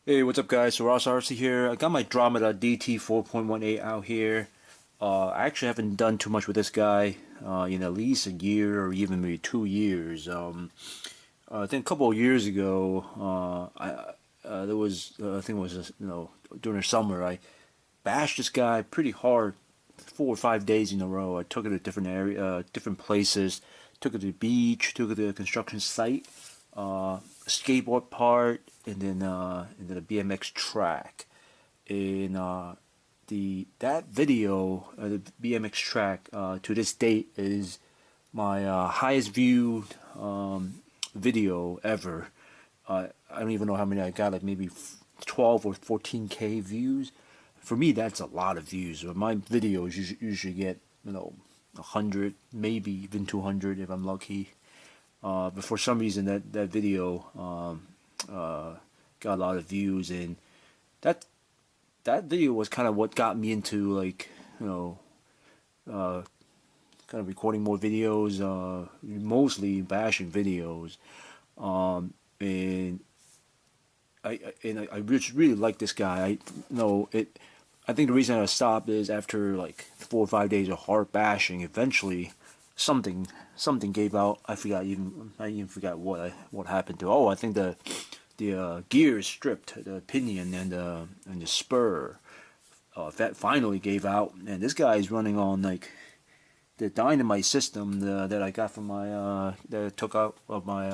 Hey, what's up guys? So OrangeRx here. I got my Dromida DT4.18 out here. I actually haven't done too much with this guy in at least a year or even maybe 2 years. I think a couple of years ago, there was I think it was during the summer, I bashed this guy pretty hard, 4 or 5 days in a row. I took it to different different places. Took it to the beach, took it to a construction site, a skateboard part, and then a BMX track. And that video, the BMX track, to this date is my highest viewed video ever. I don't even know how many I got, like maybe 12 or 14K views. For me, that's a lot of views. My videos usually get 100, maybe even 200 if I'm lucky. But for some reason, that video got a lot of views, and that video was kind of what got me into, like, kind of recording more videos, mostly bashing videos. And I just really like this guy. I think the reason I stopped is after like 4 or 5 days of hard bashing, eventually something gave out. I even forgot what happened to. Oh, I think the gears stripped, the Pinion and the Spur. That finally gave out, and this guy is running on like the Dynamite system that I got from my that I took out of my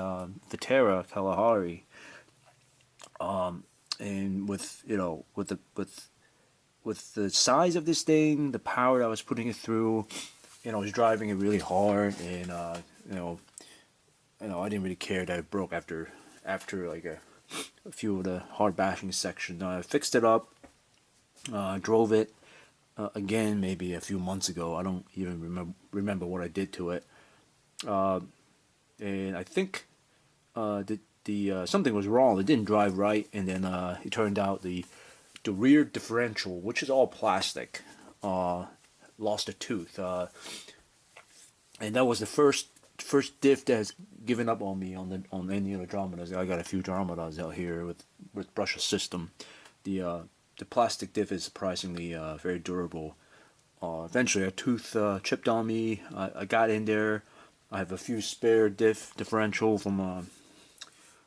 Vendetta Kalahari. And with the size of this thing, the power I was putting it through, I was driving it really hard, and I didn't really care that it broke after like a few of the hard bashing sections. I fixed it up, drove it again maybe a few months ago. I don't even remember what I did to it, and I think the something was wrong. It didn't drive right, and then it turned out the rear differential, which is all plastic, lost a tooth, and that was the first diff that has given up on me on any of the Dromidas. I got a few Dromidas out here with brushless system. The plastic diff is surprisingly very durable. Eventually, a tooth chipped on me. I got in there. I have a few spare differential from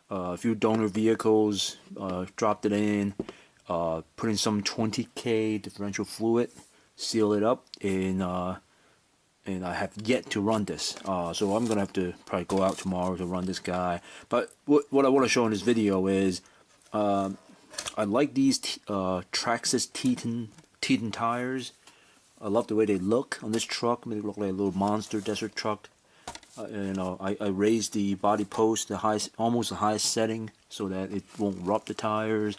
a few donor vehicles. Dropped it in. Put in some 20K differential fluid, seal it up, and I have yet to run this. So I'm gonna have to probably go out tomorrow to run this guy. But what I want to show in this video is I like these Traxxas Teton tires. I love the way they look on this truck. They look like a little monster desert truck. I raised the body post to almost the highest setting so that it won't rub the tires.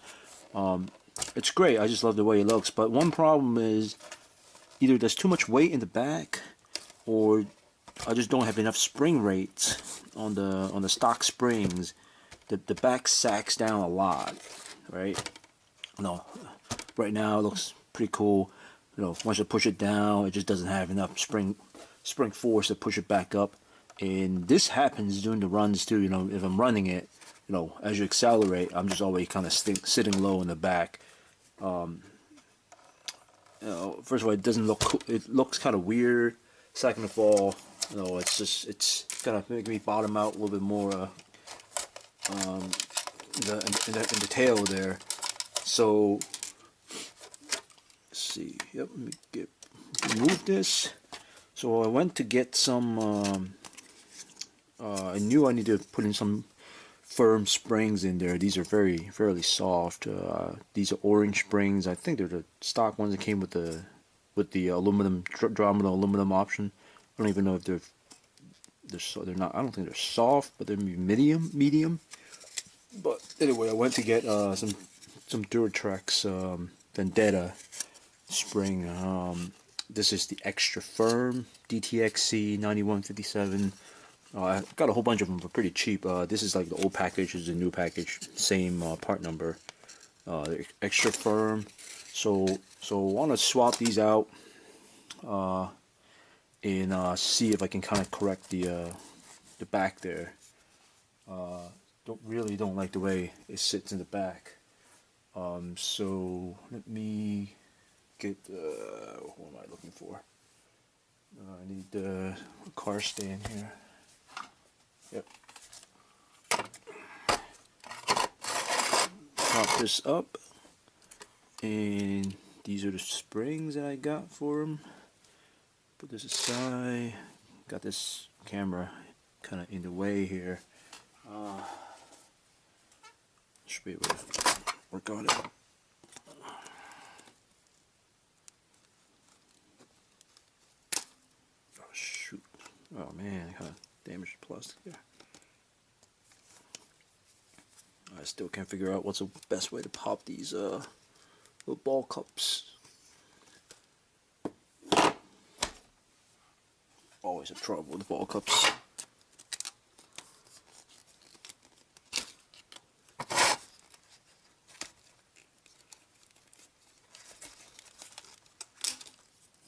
It's great. I just love the way it looks. But one problem is either there's too much weight in the back, or I just don't have enough spring rates on the stock springs. The back sacks down a lot, right? Right now it looks pretty cool. Once I push it down, it just doesn't have enough spring force to push it back up. And this happens during the runs too. If I'm running it, as you accelerate, I'm just always kind of sitting low in the back. First of all, it doesn't look cool. It looks kind of weird. Second of all, it's kind of making me bottom out a little bit more in the tail there. So let's see. Yep, let me remove this. So I went to get some. I knew I needed to put in some firm springs in there. These are fairly soft. These are orange springs. I think they're the stock ones that came with the aluminum Dromida aluminum option. I don't even know if they're not. I don't think they're soft, but they're medium. But anyway, I went to get some Duratrax Vendetta spring. This is the extra firm DTXC 9157. I got a whole bunch of them for pretty cheap. This is like the old package, this is the new package, same part number. They're extra firm. So I want to swap these out and see if I can kind of correct the back there. Don't like the way it sits in the back. So let me get, what am I looking for? I need a car stand here. Yep. Pop this up, and these are the springs that I got for them. Put this aside. Got this camera kind of in the way here. Should be able to work on it. Oh shoot! Oh man, I kind of damaged the plastic there. I still can't figure out what's the best way to pop these little ball cups. Always have trouble with ball cups.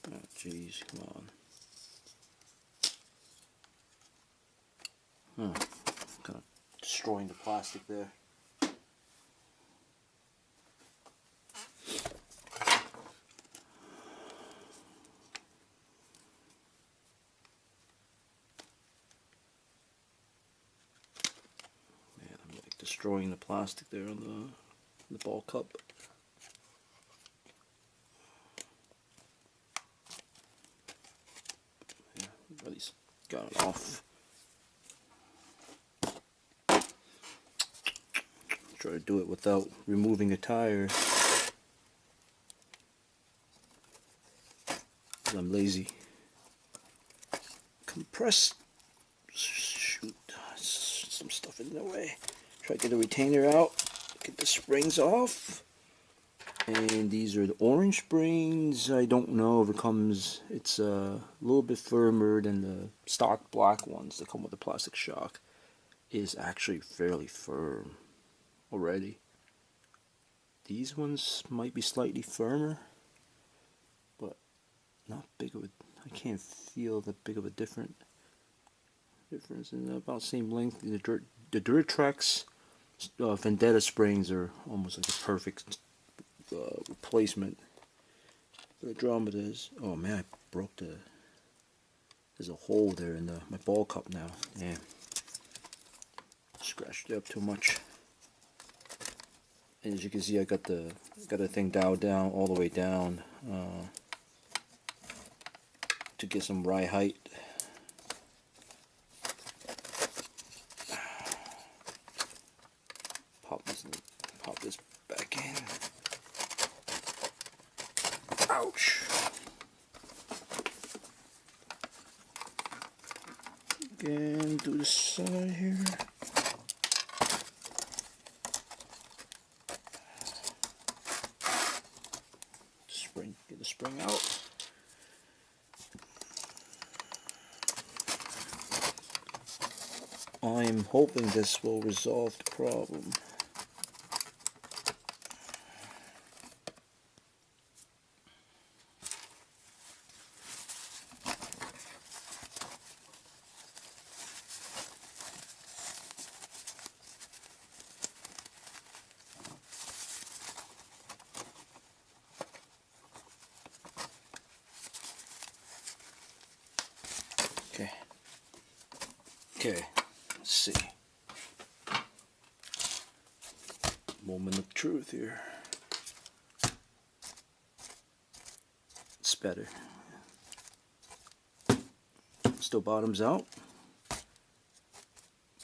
Oh jeez, come on. Kind of destroying the plastic there. Destroying the plastic there on the ball cup. Yeah, at least got it off. Try to do it without removing a tire. I'm lazy. Compress. Shoot, some stuff in the way. Try to get the retainer out, get the springs off, and these are the orange springs. I don't know if it comes, it's a little bit firmer than the stock black ones that come with the plastic shock. It is actually fairly firm already. These ones might be slightly firmer, but not big of a, I can't feel that big of a difference in about same length. The Duratrax Vendetta springs are almost like a perfect replacement for the Dromidas. Oh man, I broke the. There's a hole there in my ball cup now. Yeah, scratched it up too much. And as you can see, I got the thing dialed down all the way down to get some ride height. Pop this back in. Ouch. Again, do the side here. Get the spring out. I'm hoping this will resolve the problem. Okay, let's see. Moment of truth here. It's better. Still bottoms out,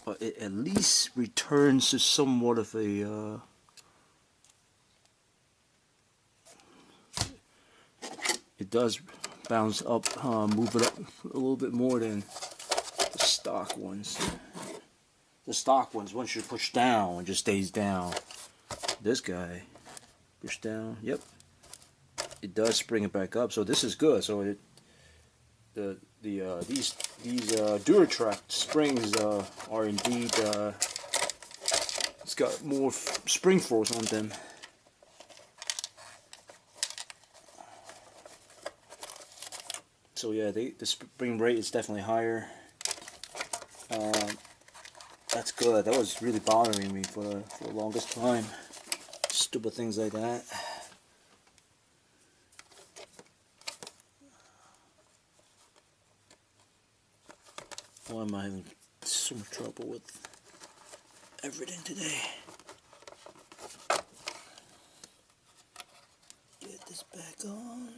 but it at least returns to somewhat of a it does bounce up, move it up a little bit more than the stock ones. The stock ones, once you push down, it just stays down. This guy, push down, yep, it does spring it back up. So this is good. So it, these Duratrax springs are indeed it's got more spring force on them. So yeah, the spring rate is definitely higher. That's good. That was really bothering me for the longest time. stupid things like that. Why am I having so much trouble with everything today? Get this back on.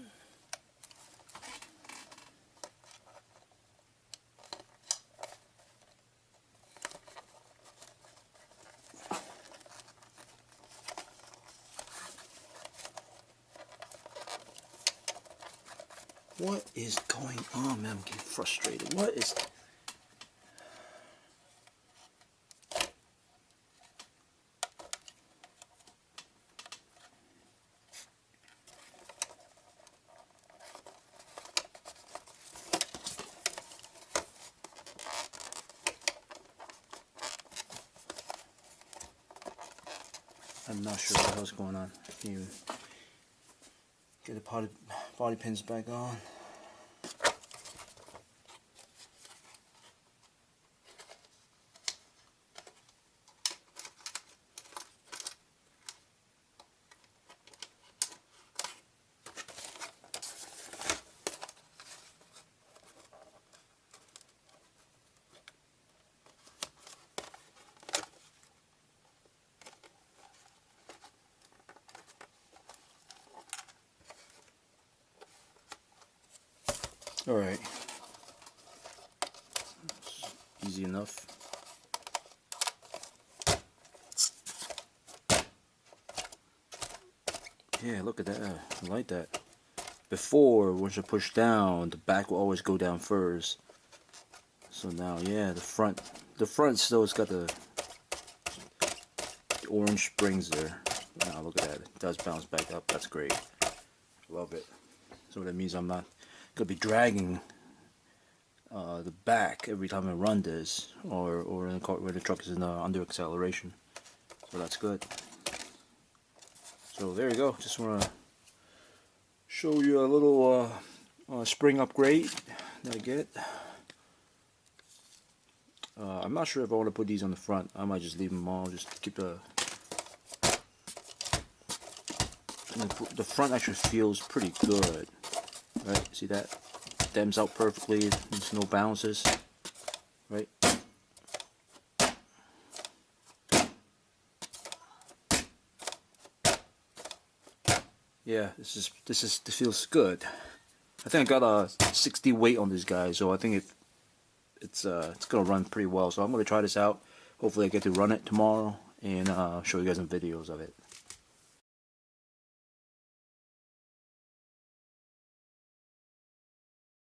What is going on, man? I'm getting frustrated. What is... I'm not sure what the hell's going on. I can't even get the body pins back on. Alright, easy enough. Yeah, look at that, I like that. Before, once you push down, the back will always go down first. So now, yeah, the front still has got the orange springs there. Now look at that, it does bounce back up, that's great. Love it. So that means I'm not going to be dragging the back every time I run this, or in the car where the truck is in under acceleration. So that's good. So there you go. Just want to show you a little spring upgrade that I get. I'm not sure if I want to put these on the front. I might just leave them all. Just keep the front actually feels pretty good. Right? See that? Stems out perfectly. There's no bounces. Right? Yeah, this feels good. I think I got a 60 weight on this guy, so I think it's gonna run pretty well. So I'm gonna try this out. Hopefully I get to run it tomorrow and show you guys some videos of it.